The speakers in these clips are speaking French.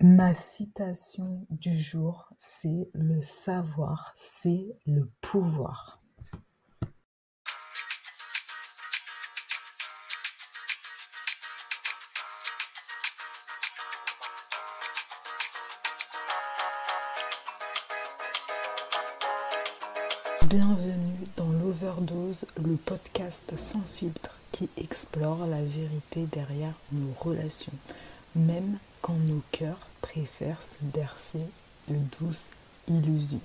Ma citation du jour, c'est: «Le savoir, c'est le pouvoir». Bienvenue dans l'Overdose, le podcast sans filtre qui explore la vérité derrière nos relations, même quand nos cœurs préfèrent se bercer de douces illusions.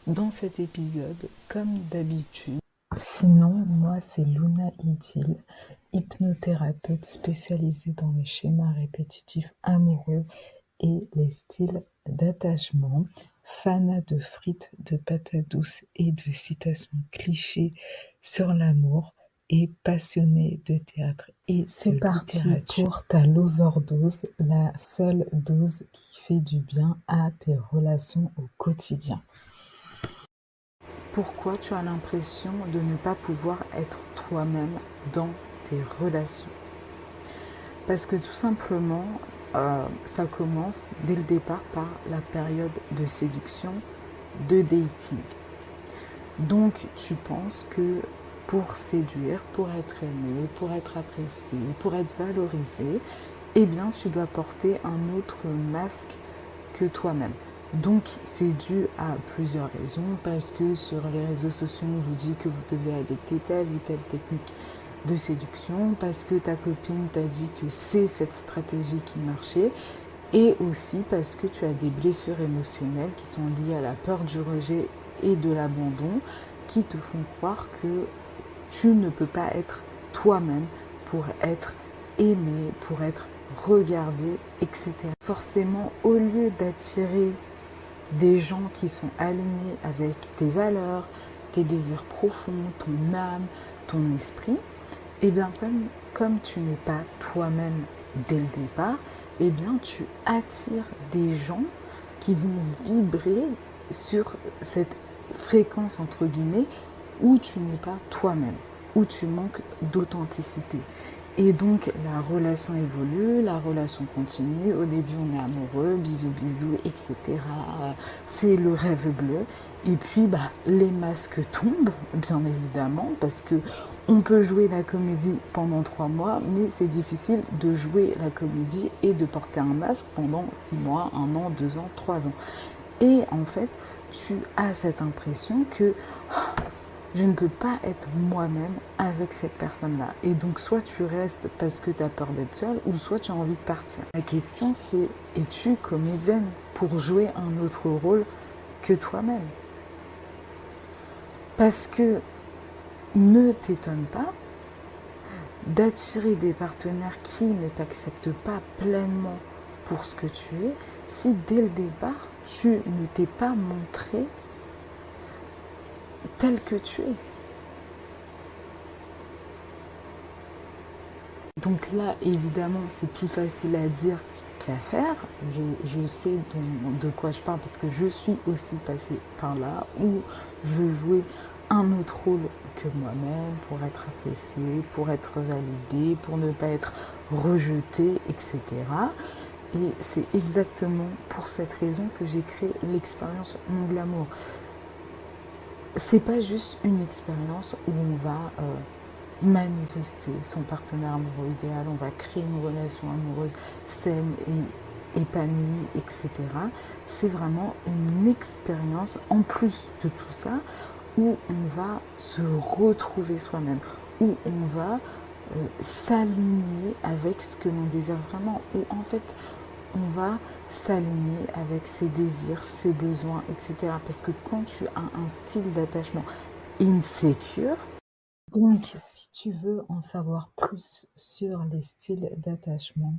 Dans cet épisode, comme d'habitude, sinon, moi c'est Luna Itil, hypnothérapeute spécialisée dans les schémas répétitifs amoureux et les styles d'attachement, fanat de frites, de patates douces et de citations clichés sur l'amour et passionnée de théâtre et c'est de parti littérature. Pour ta l'overdose, la seule dose qui fait du bien à tes relations au quotidien. Pourquoi tu as l'impression de ne pas pouvoir être toi-même dans tes relations? Parce que tout simplement, ça commence dès le départ par la période de séduction, de dating. Donc tu penses que pour séduire, pour être aimé, pour être apprécié, pour être valorisé, eh bien tu dois porter un autre masque que toi-même. Donc c'est dû à plusieurs raisons, parce que sur les réseaux sociaux on vous dit que vous devez adopter telle ou telle technique de séduction, parce que ta copine t'a dit que c'est cette stratégie qui marchait, et aussi parce que tu as des blessures émotionnelles qui sont liées à la peur du rejet et de l'abandon, qui te font croire que tu ne peux pas être toi-même pour être aimé, pour être regardé, etc. Forcément, au lieu d'attirer des gens qui sont alignés avec tes valeurs, tes désirs profonds, ton âme, ton esprit, et bien comme tu n'es pas toi-même dès le départ, et bien tu attires des gens qui vont vibrer sur cette fréquence entre guillemets où tu n'es pas toi-même, où tu manques d'authenticité. Et donc la relation évolue, la relation continue, au début on est amoureux, bisous bisous, etc. C'est le rêve bleu. Et puis les masques tombent, bien évidemment, parce que on peut jouer la comédie pendant 3 mois, mais c'est difficile de jouer la comédie et de porter un masque pendant 6 mois, 1 an, 2 ans, 3 ans. Et en fait, tu as cette impression que je ne peux pas être moi-même avec cette personne-là. Et donc, soit tu restes parce que tu as peur d'être seule, ou soit tu as envie de partir. La question, c'est: es-tu comédienne pour jouer un autre rôle que toi-même? Parce que ne t'étonne pas d'attirer des partenaires qui ne t'acceptent pas pleinement pour ce que tu es, si dès le départ, tu ne t'es pas montré tel que tu es. Donc là, évidemment, c'est plus facile à dire qu'à faire. Je sais de quoi je parle parce que je suis aussi passée par là où je jouais un autre rôle que moi-même pour être appréciée, pour être validée, pour ne pas être rejetée, etc. Et c'est exactement pour cette raison que j'ai créé l'expérience Mon Glamour. C'est pas juste une expérience où on va manifester son partenaire amoureux idéal, on va créer une relation amoureuse saine et épanouie, etc. C'est vraiment une expérience, en plus de tout ça, où on va se retrouver soi-même, où on va s'aligner avec ce que l'on désire vraiment, où en fait on va s'aligner avec ses désirs, ses besoins, etc. Parce que quand tu as un style d'attachement insécure, donc si tu veux en savoir plus sur les styles d'attachement,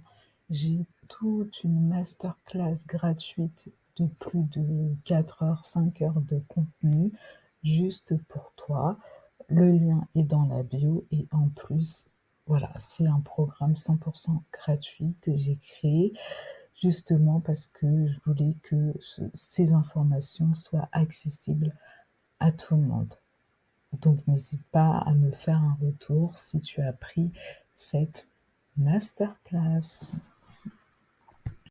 j'ai toute une masterclass gratuite de plus de 4 heures, 5 heures de contenu juste pour toi. Le lien est dans la bio et en plus, voilà, c'est un programme 100% gratuit que j'ai créé justement parce que je voulais que ces informations soient accessibles à tout le monde. Donc n'hésite pas à me faire un retour si tu as pris cette masterclass.